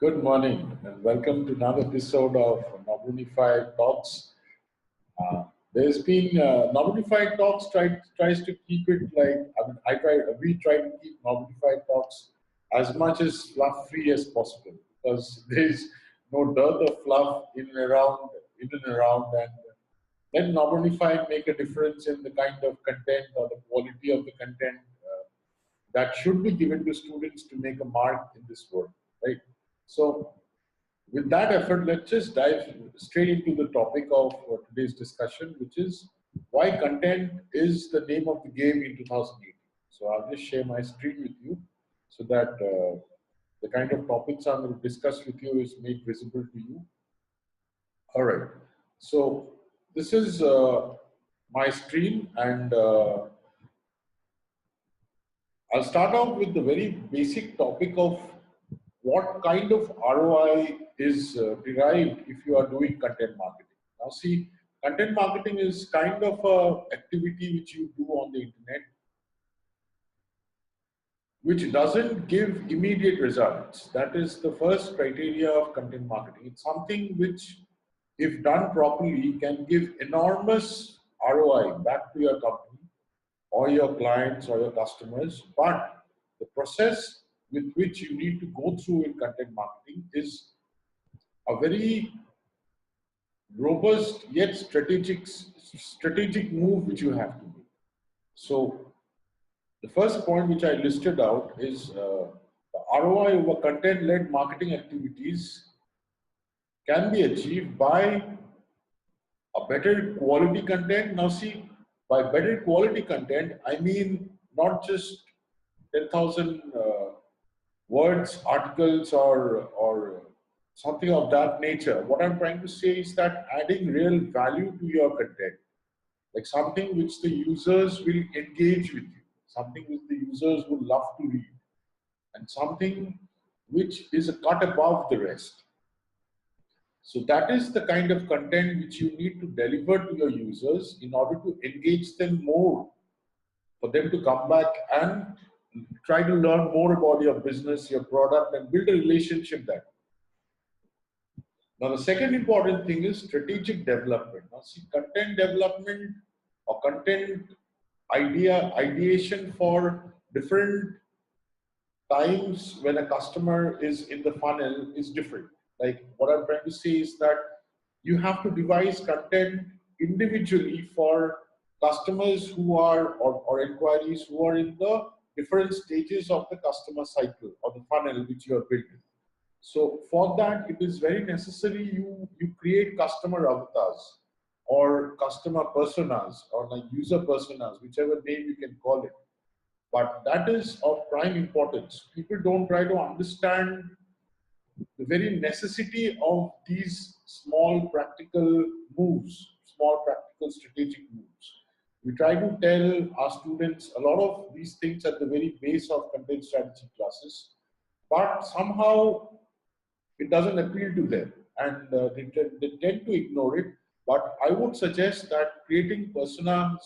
Good morning and welcome to another episode of Nabarunified Talks. There's been Nabarunified Talks tries to keep it like we try to keep Nabarunified Talks as much as fluff free as possible because there's no dearth of fluff in and around, and let Nabarunified make a difference in the kind of content or the quality of the content that should be given to students to make a mark in this world, right? So, with that effort, let's just dive straight into the topic of today's discussion, which is why content is the name of the game in 2018. So, I'll just share my screen with you so that the kind of topics I'm going to discuss with you is made visible to you. All right. So, this is my screen, and I'll start out with the very basic topic of what kind of ROI is derived if you are doing content marketing. Now, see, content marketing is kind of a activity which you do on the internet, which doesn't give immediate results. That is the first criteria of content marketing. It's something which, if done properly, can give enormous ROI back to your company or your clients or your customers. But the process with which you need to go through in content marketing is a very robust yet strategic move which you have to make. So the first point which I listed out is the ROI over content-led marketing activities can be achieved by a better quality content. Now see, by better quality content, I mean not just 10,000 words, articles, or something of that nature. What I'm trying to say is that adding real value to your content, like something which the users will engage with you, something which the users would love to read, and something which is a cut above the rest. So that is the kind of content which you need to deliver to your users in order to engage them more, for them to come back and try to learn more about your business, your product, and build a relationship there. Now, the second important thing is strategic development. Now, see, content development or content ideation for different times when a customer is in the funnel is different. Like what I'm trying to say is that you have to devise content individually for customers who are or inquiries who are in the different stages of the customer cycle or the funnel which you are building. So for that, it is very necessary you create customer avatars or customer personas or like user personas, whichever name you can call it. But that is of prime importance. People don't try to understand the very necessity of these small practical moves, small practical strategic moves. We try to tell our students a lot of these things at the very base of content strategy classes, but somehow it doesn't appeal to them, and they tend to ignore it. But I would suggest that creating personas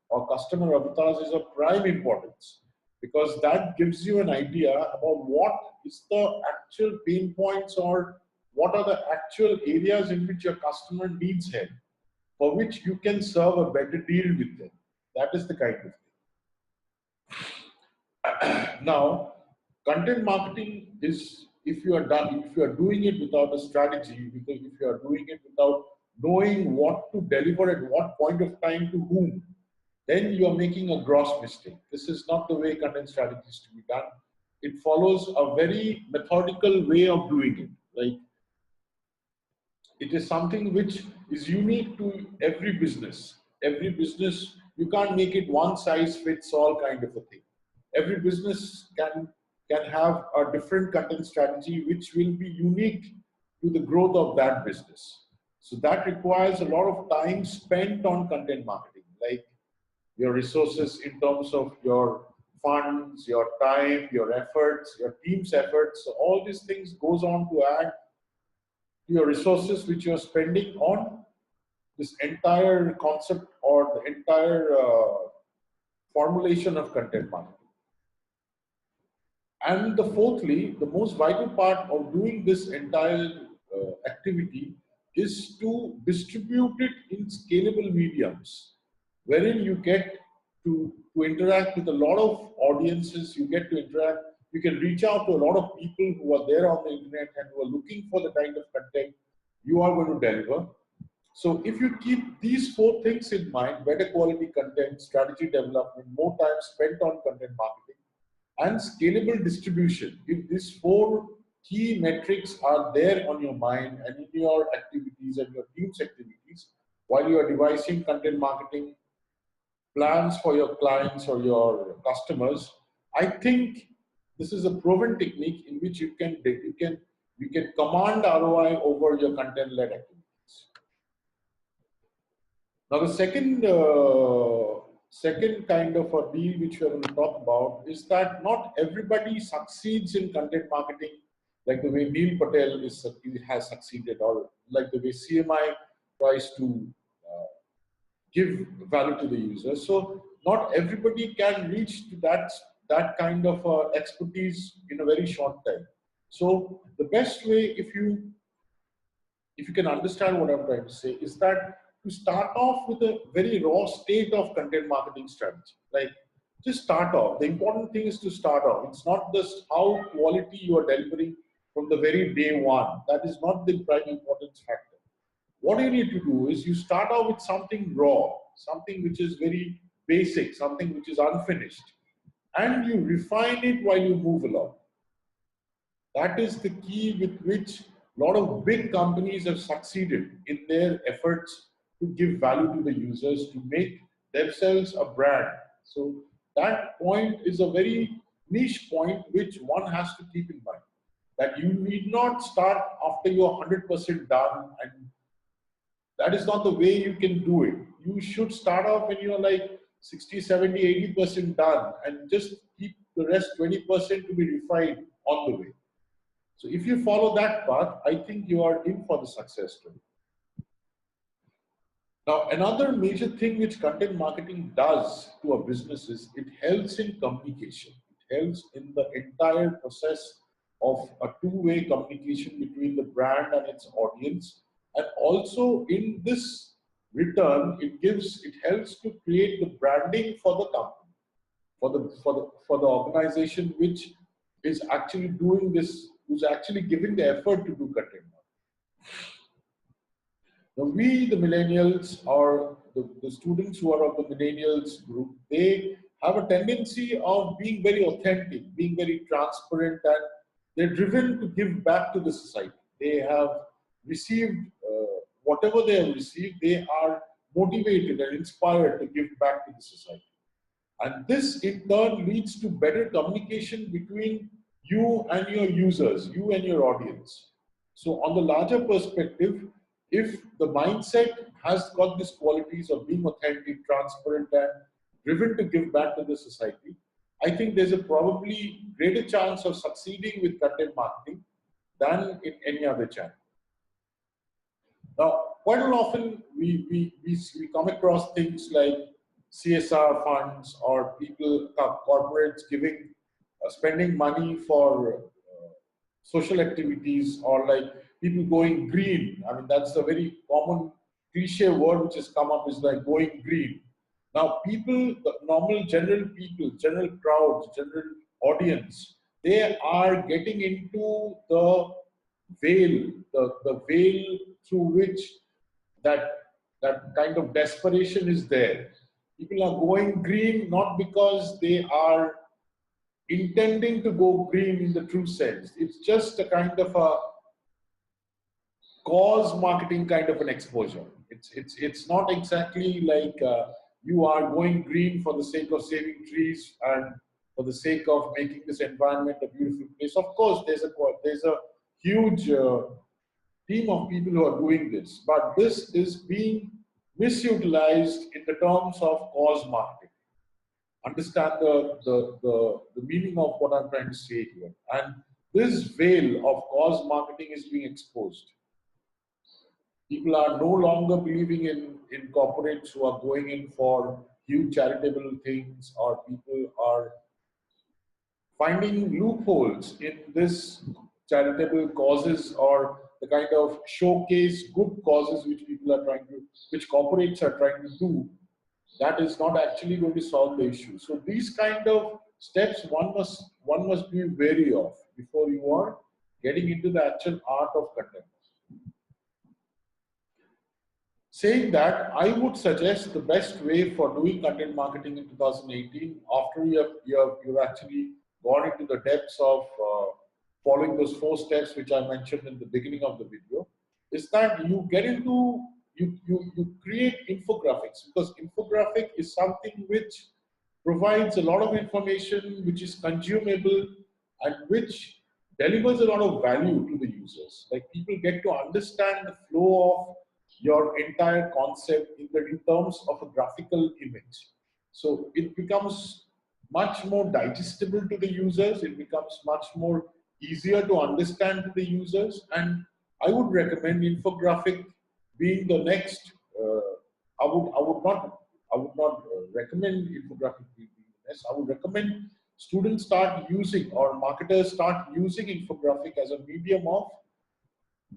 or customer avatars is of prime importance, because that gives you an idea about what is the actual pain points or what are the actual areas in which your customer needs help, for which you can serve a better deal with them. That is the kind of thing. Now, content marketing is, if you are doing it without a strategy, because if you are doing it without knowing what to deliver at what point of time to whom, then you are making a gross mistake. This is not the way content strategy is to be done. It follows a very methodical way of doing it. Like, it is something which is unique to every business. Every business, you can't make it one size fits all kind of a thing. Every business can have a different content strategy which will be unique to the growth of that business. So that requires a lot of time spent on content marketing, like your resources in terms of your funds, your time, your efforts, your team's efforts. So all these things goes on to add to your resources which you're spending on this entire concept or the entire formulation of content marketing. And the fourthly, the most vital part of doing this entire activity is to distribute it in scalable mediums, wherein you get to interact with a lot of audiences, you get to interact, you can reach out to a lot of people who are there on the internet and who are looking for the kind of content you are going to deliver. So if you keep these four things in mind, better quality content, strategy development, more time spent on content marketing, and scalable distribution. If these four key metrics are there on your mind and in your activities and your team's activities, while you are devising content marketing plans for your clients or your customers, I think this is a proven technique in which you can command ROI over your content-led activities. Now, the second kind of a deal which we are going to talk about is that not everybody succeeds in content marketing like the way Neil Patel has succeeded, or like the way CMI tries to give value to the user. So not everybody can reach to that kind of expertise in a very short time. So the best way, if you can understand what I'm trying to say, is that to start off with a very raw state of content marketing strategy. Like, just start off. The important thing is to start off. It's not just how quality you are delivering from the very day one. That is not the prime importance factor. What you need to do is you start out with something raw, something which is very basic, something which is unfinished, and you refine it while you move along. That is the key with which a lot of big companies have succeeded in their efforts to give value to the users, to make themselves a brand. So that point is a very niche point which one has to keep in mind. That you need not start after you're 100% done, and that is not the way you can do it. You should start off when you're like 60, 70, 80% done, and just keep the rest 20% to be refined on the way. So if you follow that path, I think you are in for the success story. Now, another major thing which content marketing does to a business is it helps in communication. It helps in the entire process of a two-way communication between the brand and its audience. And also in this return, it helps to create the branding for the company, for the organization which is actually doing this, who's actually giving the effort to do content marketing. Now, we, the millennials, or the students who are of the millennials group, they have a tendency of being very authentic, being very transparent, and they're driven to give back to the society. They have received whatever they have received, they are motivated and inspired to give back to the society. And this in turn leads to better communication between you and your users, you and your audience. So on the larger perspective, if the mindset has got these qualities of being authentic, transparent, and driven to give back to the society, I think there's a probably greater chance of succeeding with content marketing than in any other channel. Now, quite often we come across things like CSR funds or people, corporates giving, spending money for social activities, or like people going green. I mean, that's a very common cliche word which has come up, is like going green. Now, people, the normal general people, general crowds, general audience, they are getting into the veil, the veil through which that, that kind of desperation is there. People are going green not because they are intending to go green in the true sense. It's just a kind of a cause marketing kind of an exposure. It's not exactly like you are going green for the sake of saving trees and for the sake of making this environment a beautiful place. Of course, there's a huge team of people who are doing this, but this is being misutilized in the terms of cause marketing. Understand the meaning of what I'm trying to say here. And this veil of cause marketing is being exposed. People are no longer believing in corporates who are going in for huge charitable things, or people are finding loopholes in this charitable causes or the kind of showcase good causes which people are trying to, which corporates are trying to do, that is not actually going to solve the issue. So these kind of steps one must be wary of before you are getting into the actual art of content. Saying that, I would suggest the best way for doing content marketing in 2018, after you've actually gone into the depths of following those 4 steps which I mentioned in the beginning of the video, is that you get into you create infographics, because infographic is something which provides a lot of information which is consumable and which delivers a lot of value to the users. Like, people get to understand the flow of your entire concept in terms of a graphical image. So it becomes much more digestible to the users. It becomes much more easier to understand to the users. And I would recommend infographic being the next. I would not recommend infographic being the next. I would recommend students start using, or marketers start using, infographic as a medium of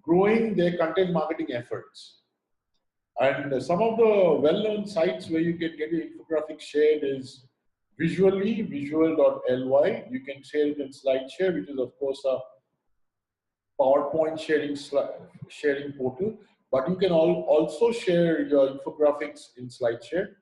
growing their content marketing efforts. And some of the well-known sites where you can get your infographic shared is visually, visual.ly. You can share it in SlideShare, which is of course a PowerPoint sharing portal. But you can also share your infographics in SlideShare.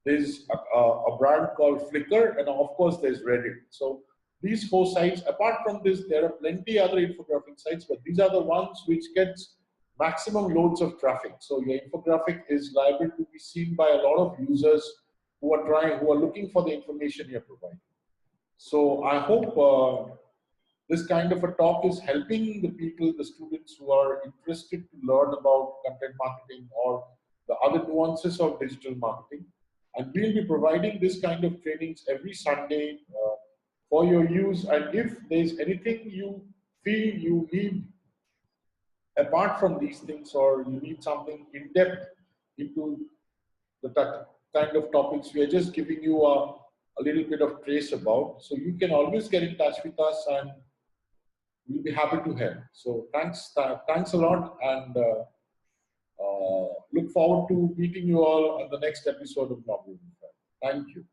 There's a brand called Flickr, and of course there's Reddit. So these 4 sites. Apart from this, there are plenty other infographic sites, but these are the ones which gets maximum loads of traffic. So your infographic is liable to be seen by a lot of users who are looking for the information you're providing. So I hope this kind of a talk is helping the people, the students who are interested to learn about content marketing or the other nuances of digital marketing. And we'll be providing this kind of trainings every Sunday for your use. And if there's anything you feel you need apart from these things, or you need something in depth into the kind of topics we are just giving you a little bit of trace about, so you can always get in touch with us and we'll be happy to help. So thanks a lot, and look forward to meeting you all on the next episode of Nabarunified. Thank you.